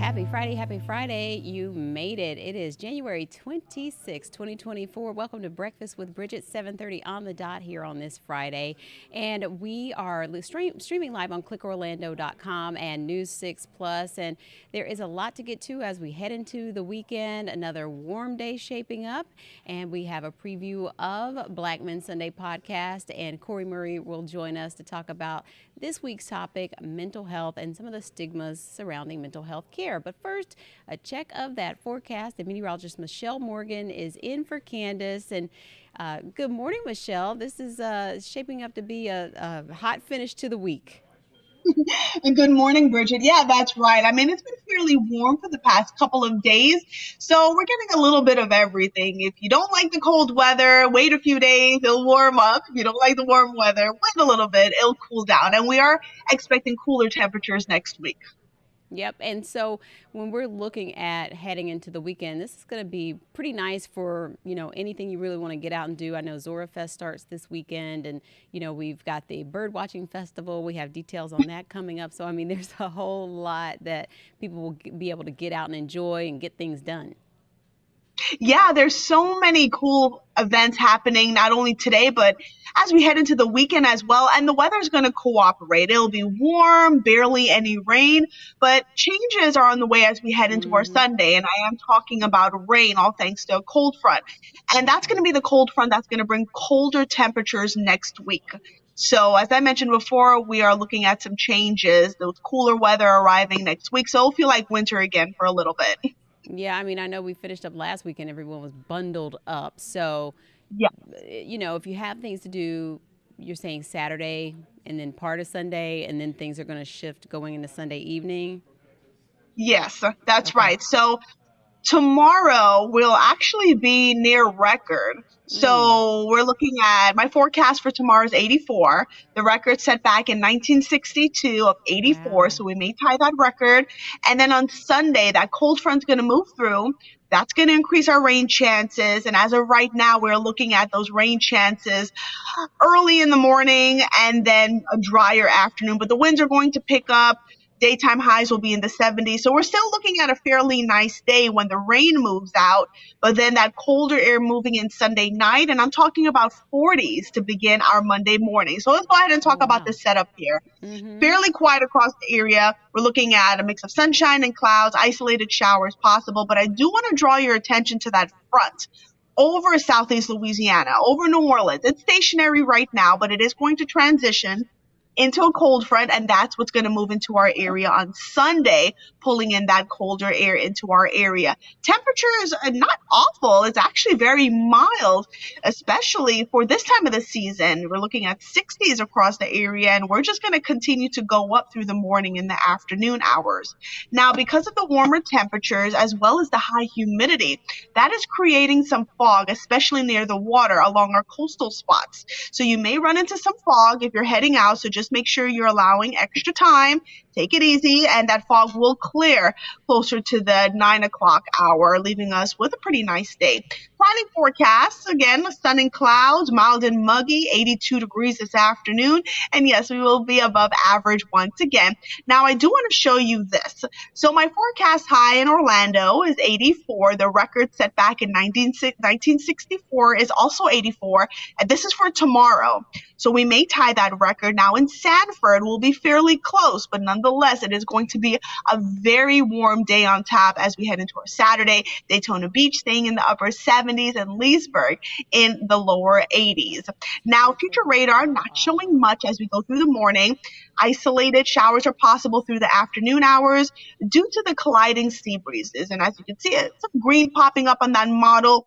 Happy Friday, happy Friday. You made it. It is January 26, 2024. Welcome to Breakfast with Bridgett, 7:30 on the dot here on this Friday. And we are streaming live on clickorlando.com and News 6 Plus. And there is a lot to get to as we head into the weekend. Another warm day shaping up. And we have a preview of Black Men Sunday podcast. And Corie Murray will join us to talk about this week's topic, mental health, and some of the stigmas surrounding mental health care. But first, a check of that forecast. The meteorologist Michelle Morgan is in for Candace. And good morning, Michelle. This is shaping up to be a hot finish to the week. And good morning, Bridget. Yeah, that's right. I mean, it's been fairly warm for the past couple of days, so we're getting a little bit of everything. If you don't like the cold weather, wait a few days, it'll warm up. If you don't like the warm weather, wait a little bit, it'll cool down. And we are expecting cooler temperatures next week. Yep. And so when we're looking at heading into the weekend, this is going to be pretty nice for, anything you really want to get out and do. I know Zora Fest starts this weekend, and, we've got the bird watching festival. We have details on that coming up. So, I mean, there's a whole lot that people will be able to get out and enjoy and get things done. Yeah, there's so many cool events happening, not only today, but as we head into the weekend as well. And the weather's going to cooperate. It'll be warm, barely any rain, but changes are on the way as we head into our Sunday. And I am talking about rain, all thanks to a cold front. And that's going to be the cold front that's going to bring colder temperatures next week. So as I mentioned before, we are looking at some changes, those cooler weather arriving next week. So it'll feel like winter again for a little bit. Yeah, I mean, I know we finished up last weekend, everyone was bundled up. So, Yeah. if you have things to do, you're saying Saturday and then part of Sunday, and then things are going to shift going into Sunday evening. Yes, that's right. So tomorrow will actually be near record. So we're looking at my forecast for tomorrow is 84. The record set back in 1962 of 84. Wow. So we may tie that record. And then on Sunday, that cold front's going to move through. That's going to increase our rain chances. And as of right now, we're looking at those rain chances early in the morning and then a drier afternoon. But the winds are going to pick up. Daytime highs will be in the 70s. So we're still looking at a fairly nice day when the rain moves out, but then that colder air moving in Sunday night. And I'm talking about 40s to begin our Monday morning. So let's go ahead and talk about the setup here. Fairly quiet across the area. We're looking at a mix of sunshine and clouds, isolated showers possible. But I do want to draw your attention to that front over Southeast Louisiana, over New Orleans. It's stationary right now, but it is going to transition into a cold front, and that's what's going to move into our area on Sunday, pulling in that colder air into our area. Temperatures are not awful. It's actually very mild, especially for this time of the season. We're looking at 60s across the area, and we're just going to continue to go up through the morning and the afternoon hours. Now, because of the warmer temperatures as well as the high humidity, that is creating some fog, especially near the water along our coastal spots. So you may run into some fog if you're heading out, so just make sure you're allowing extra time. Take it easy, and that fog will clear closer to the 9 o'clock hour, leaving us with a pretty nice day. Planning forecasts, again, stunning clouds, mild and muggy, 82 degrees this afternoon. And yes, we will be above average once again. Now, I do want to show you this. So my forecast high in Orlando is 84. The record set back in 1964 is also 84. And this is for tomorrow. So we may tie that record. Now in Sanford, we'll be fairly close, but nonetheless, it is going to be a very warm day on tap as we head into our Saturday. Daytona Beach staying in the upper 70s and Leesburg in the lower 80s. Now, future radar not showing much as we go through the morning. Isolated showers are possible through the afternoon hours due to the colliding sea breezes. And as you can see, it's some green popping up on that model.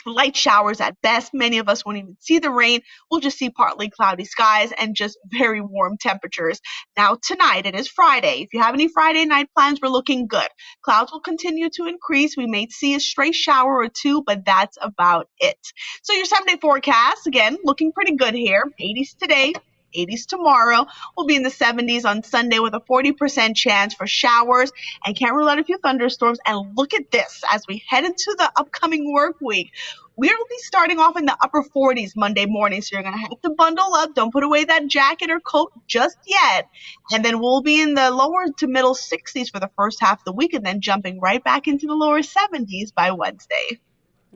Light showers at best. Many of us won't even see the rain. We'll just see partly cloudy skies and just very warm temperatures. Now tonight, it is Friday. If you have any Friday night plans, we're looking good. Clouds will continue to increase. We may see a stray shower or two, but that's about it. So your 7-day forecast, again, looking pretty good here. 80s today, 80s tomorrow. We'll be in the 70s on Sunday with a 40% chance for showers, and can't rule out a few thunderstorms. And look at this as we head into the upcoming work week. we'll be starting off in the upper 40s Monday morning. So you're going to have to bundle up. Don't put away that jacket or coat just yet. And then we'll be in the lower to middle 60s for the first half of the week, and then jumping right back into the lower 70s by Wednesday.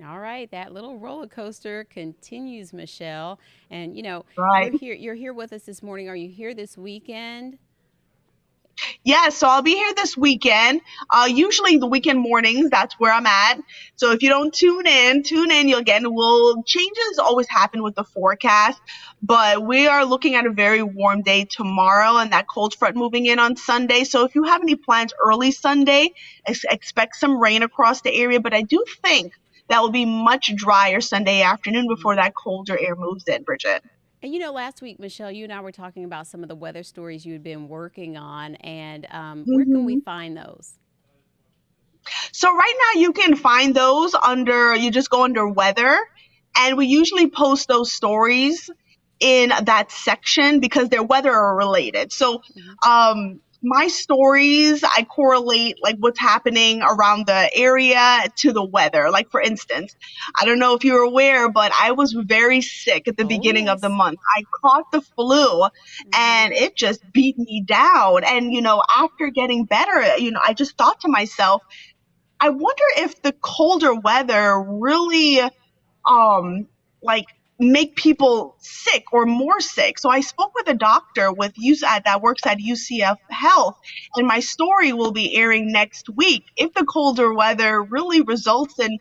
All right, that little roller coaster continues, Michelle. And Right. You're here with us this morning. Are you here this weekend? Yeah, so I'll be here this weekend. Usually the weekend mornings, that's where I'm at. So if you don't tune in, you'll get, well, changes always happen with the forecast, but we are looking at a very warm day tomorrow and that cold front moving in on Sunday. So if you have any plans early Sunday, expect some rain across the area, but I do think that will be much drier Sunday afternoon before that colder air moves in, Bridget. And last week, Michelle, you and I were talking about some of the weather stories you had been working on, and where can we Mhm. find those? So right now you can find those under, you just go under weather, and we usually post those stories in that section because they're weather related. So Hmm. my stories, I correlate like what's happening around the area to the weather. Like for instance, I don't know if you're aware, but I was very sick at the Oh, beginning of the yes. month. I caught the flu Hmm. and it just beat me down. And after getting better, I just thought to myself, I wonder if the colder weather really um like make people sick or more sick. So I spoke with a doctor that works at UCF Health, and my story will be airing next week if the colder weather really results in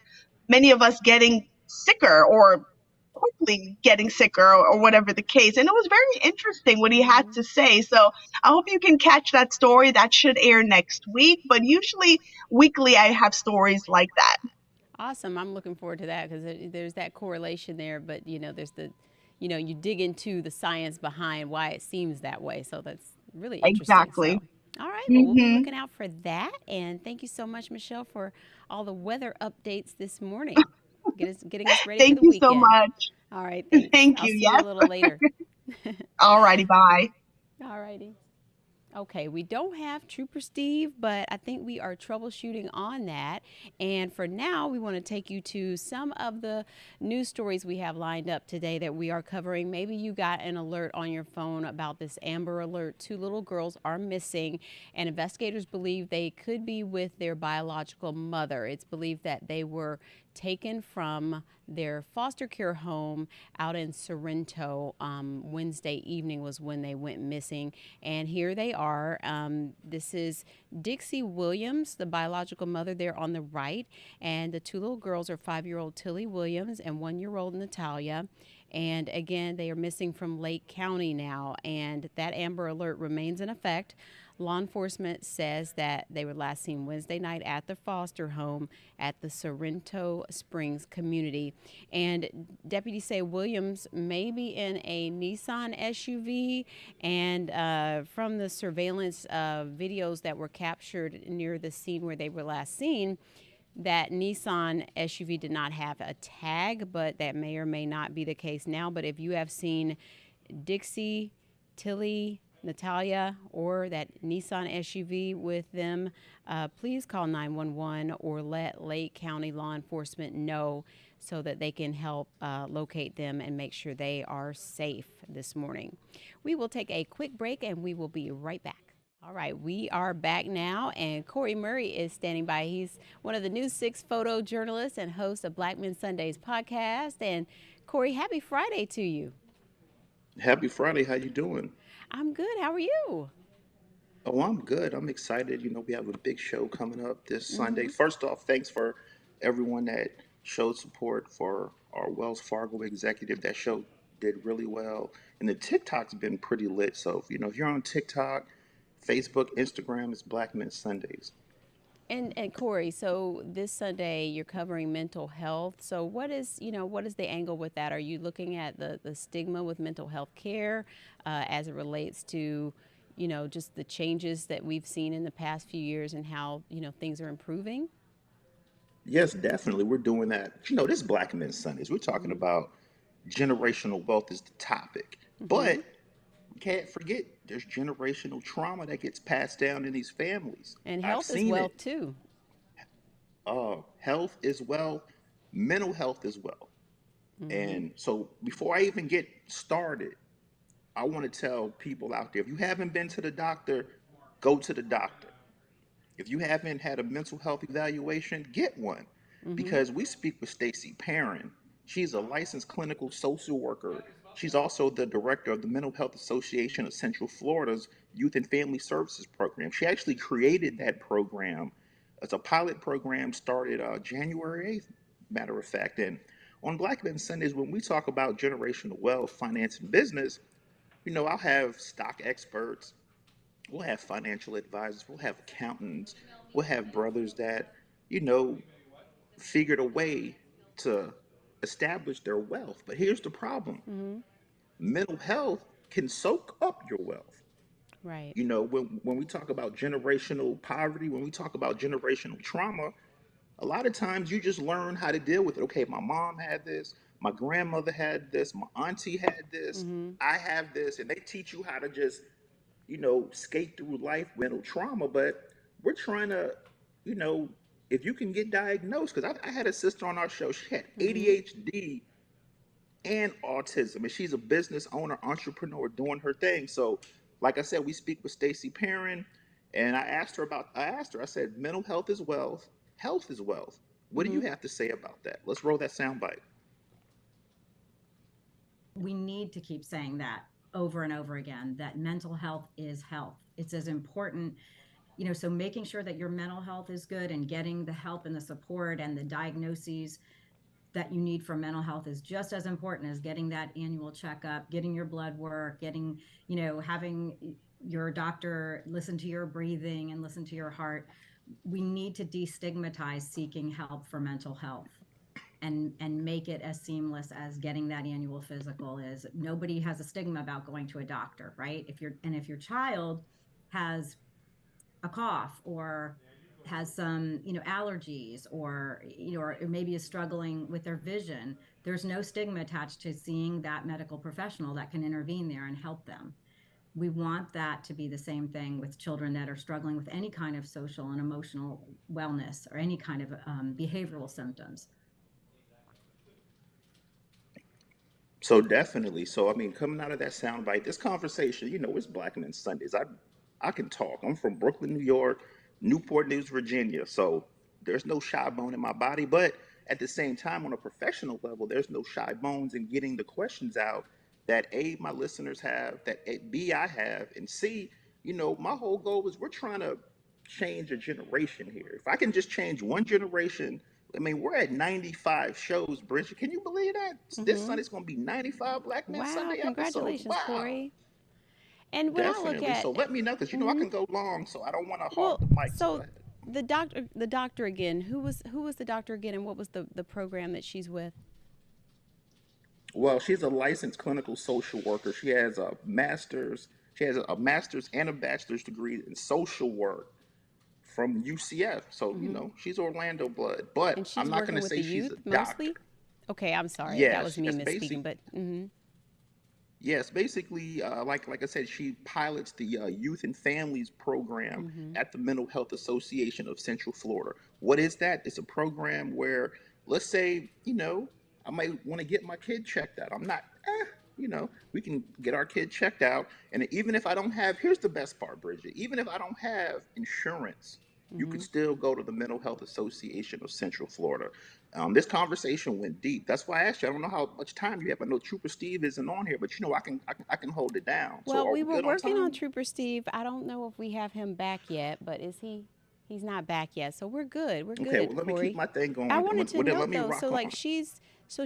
many of us getting sicker or quickly getting sicker or whatever the case. And it was very interesting what he had Hmm. to say. So I hope you can catch that story. That should air next week. But usually weekly, I have stories like that. Awesome. I'm looking forward to that because there's that correlation there, but there's you dig into the science behind why it seems that way. So that's really interesting. Exactly. So, all right. Well, we'll be Hmm. looking out for that. And thank you so much, Michelle, for all the weather updates this morning. Getting us ready for Thank the you so weekend. much. All right. Thanks. Thank I'll you. see you a Yes. little later. Alrighty. Bye. All righty. Okay, we don't have Trooper Steve, but I think we are troubleshooting on that. And for now, we want to take you to some of the news stories we have lined up today that we are covering. Maybe you got an alert on your phone about this Amber Alert. Two little girls are missing, and investigators believe they could be with their biological mother. It's believed that they were taken from their foster care home out in Sorrento. Wednesday evening was when they went missing, and here they are. This is Dixie Williams, the biological mother, there on the right, and the two little girls are 5-year-old Tilly Williams and 1-year-old Natalia. And again, they are missing from Lake County now, and that Amber Alert remains in effect. Law enforcement says that they were last seen Wednesday night at the foster home at the Sorrento Springs community. And deputies say Williams may be in a Nissan SUV. And from the surveillance videos that were captured near the scene where they were last seen, that Nissan SUV did not have a tag, but that may or may not be the case now. But if you have seen Dixie, Tilly, Natalia, or that Nissan SUV with them, please call 911 or let Lake County law enforcement know so that they can help locate them and make sure they are safe this morning. We will take a quick break and we will be right back. All right, we are back now, and Corie Murray is standing by. He's one of the News 6 photojournalists and host of Black Men Sundays podcast. And Corie, happy Friday to you. Happy Friday. How you doing? I'm good. How are you? Oh, I'm good. I'm excited. We have a big show coming up this Sunday. Mm-hmm. First off, thanks for everyone that showed support for our Wells Fargo executive. That show did really well. And the TikTok's been pretty lit. So, if you're on TikTok, Facebook, Instagram, it's Black Men Sundays. And Corie, so this Sunday you're covering mental health. So what is the angle with that? Are you looking at the stigma with mental health care as it relates to just the changes that we've seen in the past few years and how things are improving? Yes, definitely. We're doing that. This Black Men Sundays. We're talking Mm-hmm. about generational wealth is the topic. Mm-hmm. But we can't forget there's generational trauma that gets passed down in these families. And I've health as seen well it. too. Health is wealth, mental health as well. Mm-hmm. And so before I even get started, I want to tell people out there, if you haven't been to the doctor, go to the doctor. If you haven't had a mental health evaluation, get one. Mm-hmm. Because we speak with Stacy Perrin. She's a licensed clinical social worker. She's also the director of the Mental Health Association of Central Florida's Youth and Family Services program. She actually created that program as a pilot program started January 8th, matter of fact. And on Black Men Sundays, when we talk about generational wealth, finance, and business, I'll have stock experts, we'll have financial advisors, we'll have accountants, we'll have brothers that, you know, figured a way to establish their wealth. But here's the problem: Mm-hmm. mental health can soak up your wealth. Right. When we talk about generational poverty, when we talk about generational trauma, a lot of times you just learn how to deal with it. Okay, my mom had this, my grandmother had this, my auntie had this, Mm-hmm. I have this, and they teach you how to just skate through life with mental trauma. But we're trying to, you know, if you can get diagnosed, because I had a sister on our show, she had Mm-hmm. ADHD and autism, and she's a business owner, entrepreneur, doing her thing. So, like I said, we speak with Stacy Perrin, and I asked her, I said, mental health is wealth. What do you Mm-hmm. have to say about that? Let's roll that soundbite. We need to keep saying that over and over again, that mental health is health. It's as important, so making sure that your mental health is good and getting the help and the support and the diagnoses that you need for mental health is just as important as getting that annual checkup, getting your blood work, having your doctor listen to your breathing and listen to your heart. We need to destigmatize seeking help for mental health and make it as seamless as getting that annual physical is. Nobody has a stigma about going to a doctor, right? If your child has a cough or has some allergies, or maybe is struggling with their vision, there's no stigma attached to seeing that medical professional that can intervene there and help them. We want that to be the same thing with children that are struggling with any kind of social and emotional wellness or any kind of behavioral symptoms. So definitely. So I mean, coming out of that soundbite, this conversation, it's Black Men Sundays. I can talk. I'm from Brooklyn, New York, Newport News, Virginia. So there's no shy bone in my body. But at the same time, on a professional level, there's no shy bones in getting the questions out that A, my listeners have, that B, I have, and C, my whole goal is we're trying to change a generation here. If I can just change one generation, I mean, we're at 95 shows, Bridget. Can you believe that? This Mm-hmm. Sunday's going to be 95 Black Men Wow, Sunday episodes. congratulations, Wow. Corey. And when I look Definitely. at, So let me know, because I mm-hmm. can go long, so I don't want to hog Well, the mic. So go so ahead. the doctor again. Who was the doctor again, and what was the program that she's with? Well, she's a licensed clinical social worker. She has a master's. She has a master's and a bachelor's degree in social work from UCF. So, Mm-hmm. she's Orlando blood. But And I'm she's not going working to with say the she's youth a doctor. mostly. Okay, I'm sorry. That was Yes, me yes, misspeaking, basic. but mm-hmm. Yes, basically, like I said, she pilots the Youth and Families program Mm-hmm. at the Mental Health Association of Central Florida. What is that? It's a program where, let's say, I might want to get my kid checked out. I'm not, we can get our kid checked out. And even if I don't have, here's the best part, Bridget, even if I don't have insurance, you could Mm-hmm. still go to the Mental Health Association of Central Florida. This conversation went deep. That's why I asked you. I don't know how much time you have. I know Trooper Steve isn't on here, but I can hold it down. So Well, are we we were good on working on time? Trooper Steve. I don't know if we have him back yet, but is he? He's not back yet, so we're good. We're Okay. good, Well, let me keep Corey. my thing I going. Then wanted to let note me though, so rock like on.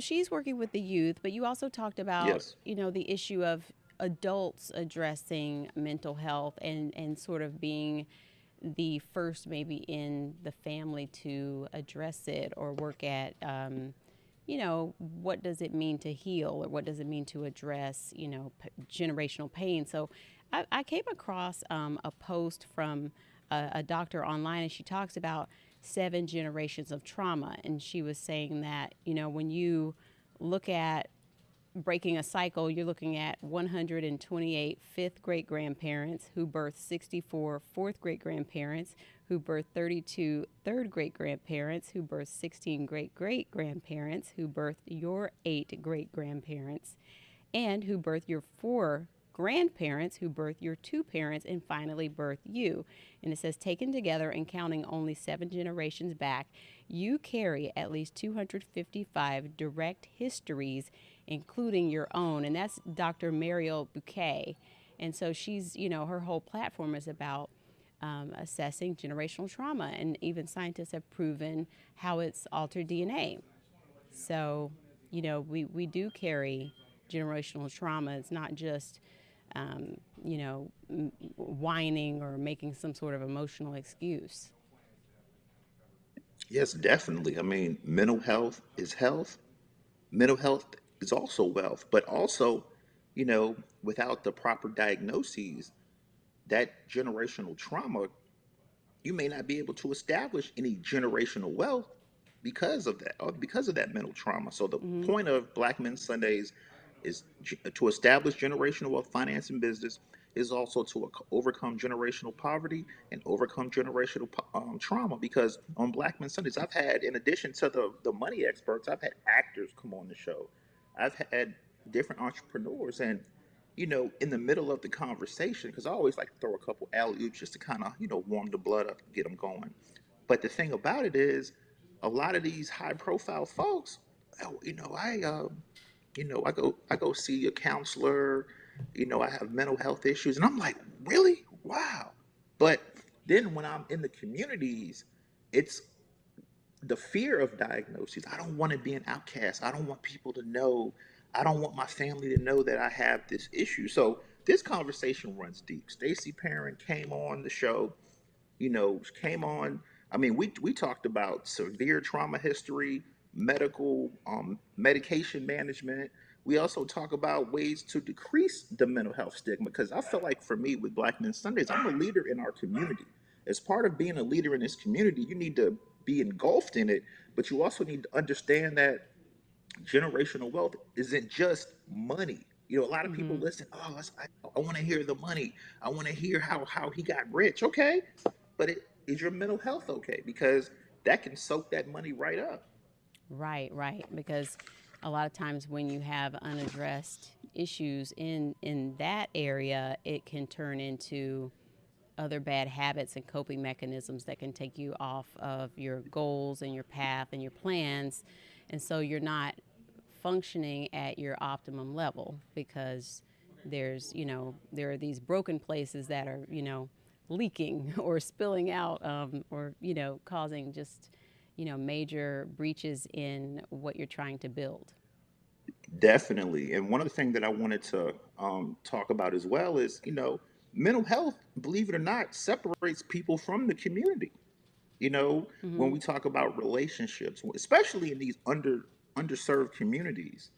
she's working with the youth, but you also talked about Yes. the issue of adults addressing mental health and sort of being the first maybe in the family to address it or work at what does it mean to heal or what does it mean to address generational pain. So I came across a post from a doctor online, and she talks about 7 generations of trauma, and she was saying that when you look at breaking a cycle, you're looking at 128 fifth great grandparents who birthed 64 fourth great grandparents, who birthed 32 third great grandparents, who birthed 16 great great grandparents, who birthed your 8 great grandparents, and who birthed your 4 grandparents, who birthed your 2 parents, and finally birthed you. And it says, taken together and counting only 7 generations back, you carry at least 255 direct histories, including your own. And that's Dr. Mariel Bouquet. And so she's, her whole platform is about assessing generational trauma. And even scientists have proven how it's altered DNA. So, we do carry generational trauma. It's not just, whining or making some sort of emotional excuse. Yes, definitely. I mean, mental health is health. Mental health is also wealth, but also, without the proper diagnoses, that generational trauma, you may not be able to establish any generational wealth because of that, or because of that mental trauma. So the Mm-hmm. point of Black Men Sundays is to establish generational wealth, finance, and business. Is also to overcome generational poverty and overcome generational trauma. Because on Black Men Sundays, I've had, in addition to the money experts, I've had actors come on the show. I've had different entrepreneurs, and in the middle of the conversation, because I always like to throw a couple alley oops just to kind of, warm the blood up and get them going. But the thing about it is, a lot of these high profile folks, oh, I go see a counselor, I have mental health issues, and I'm like, really? Wow. But then when I'm in the communities, it's the fear of diagnosis. I don't want to be an outcast. I don't want people to know. I don't want my family to know that I have this issue. So this conversation runs deep. Stacey Perrin came on the show, came on. I mean, we talked about severe trauma history, medical medication management. We also talk about ways to decrease the mental health stigma, because I feel like for me with Black Men Sundays, I'm a leader in our community. As part of being a leader in this community, you need to be engulfed in it, but you also need to understand that generational wealth isn't just money. A lot of people Mm-hmm. listen, oh, I want to hear the money. I want to hear how he got rich. Okay, but is your mental health okay? Because that can soak that money right up. Right, right. Because a lot of times when you have unaddressed issues in that area, it can turn into other bad habits and coping mechanisms that can take you off of your goals and your path and your plans. And so you're not functioning at your optimum level because there are these broken places that are, leaking or spilling out, or, causing just, major breaches in what you're trying to build. Definitely. And one of the things that I wanted to talk about as well is, mental health, believe it or not, separates people from the community. When Mm-hmm. we talk about relationships, especially in these underserved communities.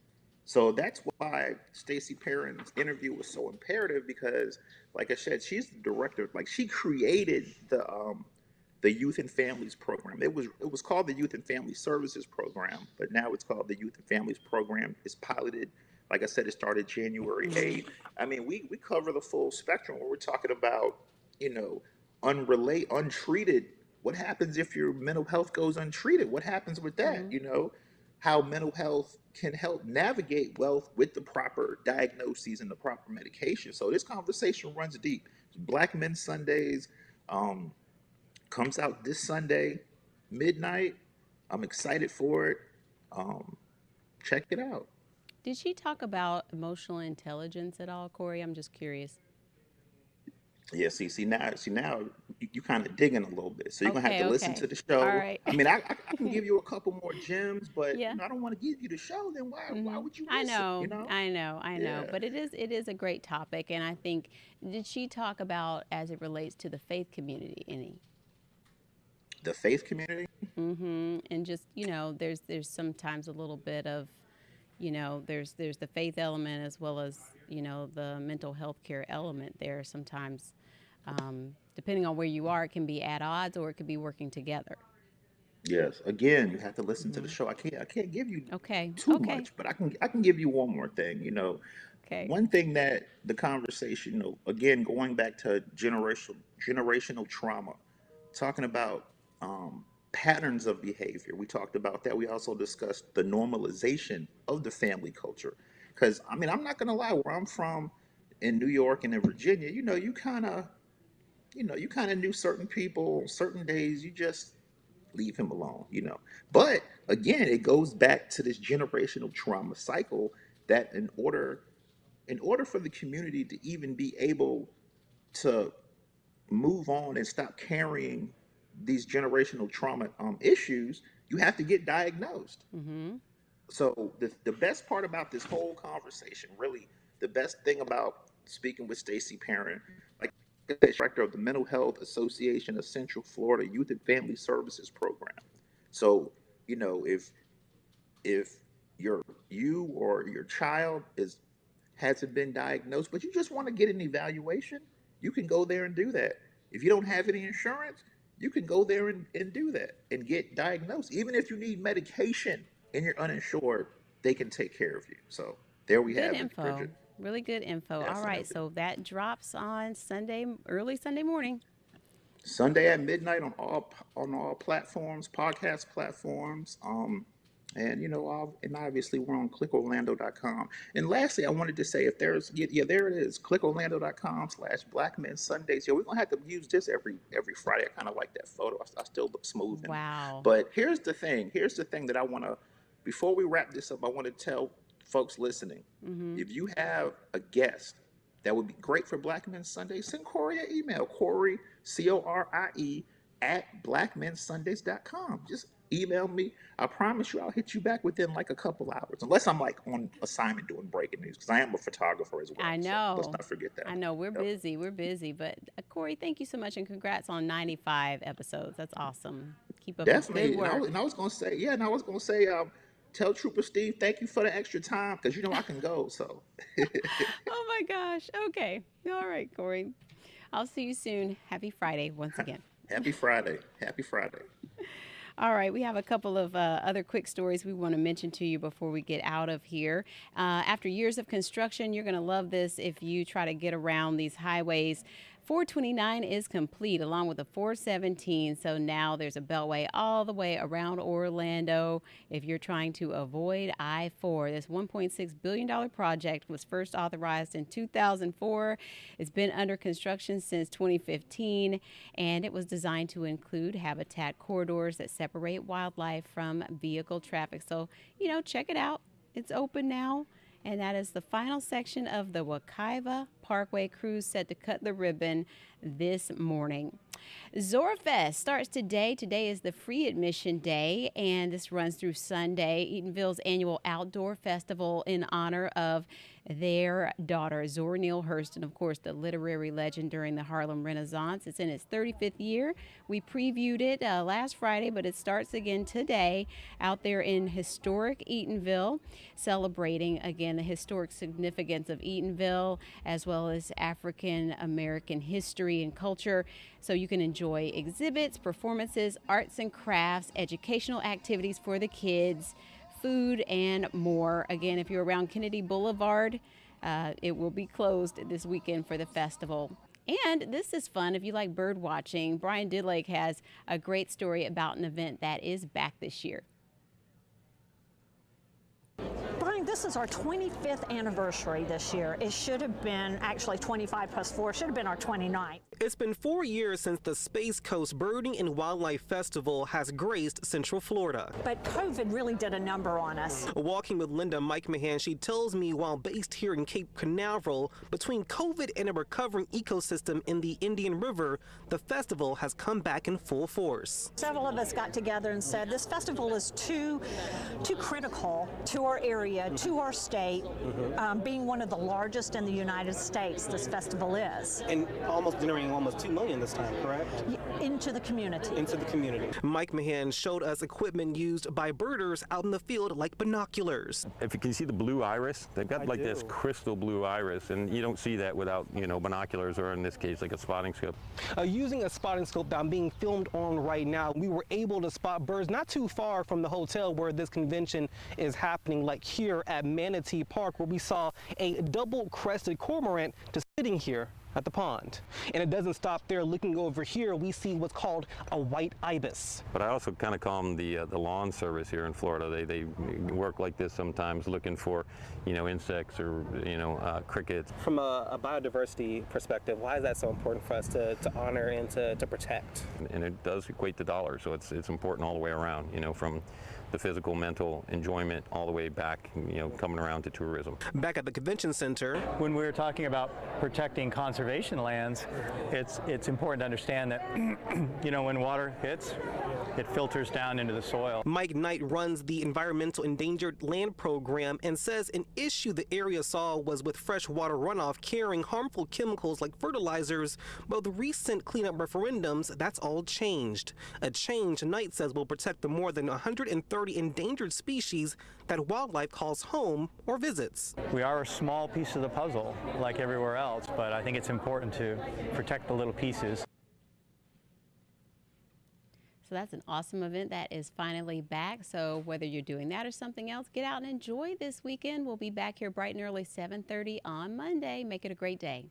So that's why Stacey Perrin's interview was so imperative, because, like I said, she's the director. Like, she created the Youth and Families Program. It was called the Youth and Family Services Program, but now it's called the Youth and Families Program. It's piloted. Like I said, it started January Mm-hmm. 8th. I mean, we cover the full spectrum when we're talking about, you know, untreated. What happens if your mental health goes untreated? What happens with that? Mm-hmm. How mental health can help navigate wealth with the proper diagnoses and the proper medication. So this conversation runs deep. Black Men Sundays. Um, Comes out this Sunday, midnight. I'm excited for it. Um, Check it out. Did she talk about emotional intelligence at all, Corie? I'm just curious. Yeah, see now, you kind of digging a little bit, so you're gonna have to Okay, listen okay. to the All show. right. I mean, I can give you a couple more gems, but Yeah. I don't want to give you the show. Then why Hmm. would you I listen? know, I know, I know. Yeah, But it is a great topic, and I think, did she talk about as it relates to the faith community any? the faith community. And just, there's sometimes a little bit of, there's the faith element as well as, the mental health care element there. Sometimes, depending on where you are, it can be at odds or it could be working together. Yes. Again, you have to listen to the show. I can't give you Okay. too Okay. much, but I can give you one more thing. Okay. One thing that the conversation, again, going back to generational trauma, talking about patterns of behavior. We talked about that. We also discussed the normalization of the family culture. Because I mean, I'm not gonna lie, where I'm from in New York and in Virginia, you kind of knew certain people, certain days, you just leave him alone. But again, it goes back to this generational trauma cycle that in order for the community to even be able to move on and stop carrying these generational trauma issues, you have to get diagnosed. Mm-hmm. So the best part about this whole conversation, really, the best thing about speaking with Stacy Perrin, like the director of the Mental Health Association of Central Florida Youth and Family Services Program. So, if you or your child hasn't been diagnosed, but you just want to get an evaluation, you can go there and do that. If you don't have any insurance, you can go there and do that and get diagnosed. Even if you need medication and you're uninsured, they can take care of you. So there we Good have it, info. Bridgett. Really good info. All right. Definitely. So that drops on Sunday, early Sunday morning. Sunday at midnight on all platforms, podcast platforms. And obviously we're on clickorlando.com. And lastly, I wanted to say, if there's, yeah, there it is, clickorlando.com/Black Men Sundays. Yeah, we're gonna have to use this every Friday. I kind of like that photo. I still look smooth in it. Wow. But here's the thing. Here's the thing that I want to, before we wrap this up, I want to tell folks listening, Mm-hmm. if you have a guest that would be great for Black Men Sunday, send Corie an email, Corie, Corie, at blackmensundays.com. Just email me. I promise you I'll hit you back within like a couple hours, unless I'm like on assignment doing breaking news, because I am a photographer as well. I So let's know. not forget that. I know. We're Yep. busy. We're busy. But Corie, thank you so much and congrats on 95 episodes. That's awesome. Keep up the good Definitely. And work. and I was gonna say, yeah, and I was gonna say, tell Trooper Steve, thank you for the extra time, because I can go. So Oh my gosh. Okay. All right, Corie. I'll see you soon. Happy Friday once again. happy Friday. Happy Friday. All right, we have a couple of other quick stories we want to mention to you before we get out of here. After years of construction, you're going to love this if you try to get around these highways. 429 is complete along with the 417. So now there's a beltway all the way around Orlando if you're trying to avoid I-4. This $1.6 billion project was first authorized in 2004. It's been under construction since 2015, and it was designed to include habitat corridors that separate wildlife from vehicle traffic. So, check it out. It's open now. And that is the final section of the Wekiva Parkway cruise set to cut the ribbon this morning. ZoraFest starts today. Today is the free admission day, and this runs through Sunday. Eatonville's annual outdoor festival in honor of their daughter, Zora Neale Hurston, of course, the literary legend during the Harlem Renaissance. It's in its 35th year. We previewed it last Friday, but it starts again today out there in historic Eatonville, celebrating again the historic significance of Eatonville as well as African American history and culture. So you can enjoy exhibits, performances, arts and crafts, educational activities for the kids, food, and more. Again, if you're around Kennedy Boulevard, it will be closed this weekend for the festival. And this is fun if you like bird watching. Brian Didlake has a great story about an event that is back this year. Brian, this is our 25th anniversary this year. It should have been actually 25 plus 4, should have been our 29th. It's been 4 years since the Space Coast Birding and Wildlife Festival has graced Central Florida. But COVID really did a number on us. Walking with Linda Mike Mahan, she tells me while based here in Cape Canaveral, between COVID and a recovering ecosystem in the Indian River, the festival has come back in full force. Several of us got together and said this festival is too critical to our area to our state, being one of the largest in the United States, this festival is. And almost generating almost 2 million this time, correct? Into the community. Into the community. Mike Mahan showed us equipment used by birders out in the field like binoculars. If you can see the blue iris, they've got like this crystal blue iris, and you don't see that without, binoculars, or in this case, like a spotting scope. Using a spotting scope that I'm being filmed on right now, we were able to spot birds not too far from the hotel where this convention is happening, like here at Manatee Park, where we saw a double-crested cormorant just sitting here at the pond. And it doesn't stop there. Looking over here, we see what's called a white ibis. But I also kind of call them the lawn service here in Florida. They work like this sometimes, looking for, insects or, crickets. From a biodiversity perspective, why is that so important for us to honor and to protect? And it does equate to dollars, so it's important all the way around, from the physical, mental enjoyment all the way back, coming around to tourism. Back at the convention center. When we're talking about protecting conservation lands, it's important to understand that, when water hits, it filters down into the soil. Mike Knight runs the Environmental Endangered Land Program and says an issue the area saw was with freshwater runoff carrying harmful chemicals like fertilizers. But with recent cleanup referendums, that's all changed. A change Knight says will protect the more than 130 endangered species that wildlife calls home or visits. We are a small piece of the puzzle, like everywhere else, but I think it's important to protect the little pieces. So that's an awesome event that is finally back. So whether you're doing that or something else, get out and enjoy this weekend. We'll be back here bright and early, 7:30 on Monday. Make it a great day.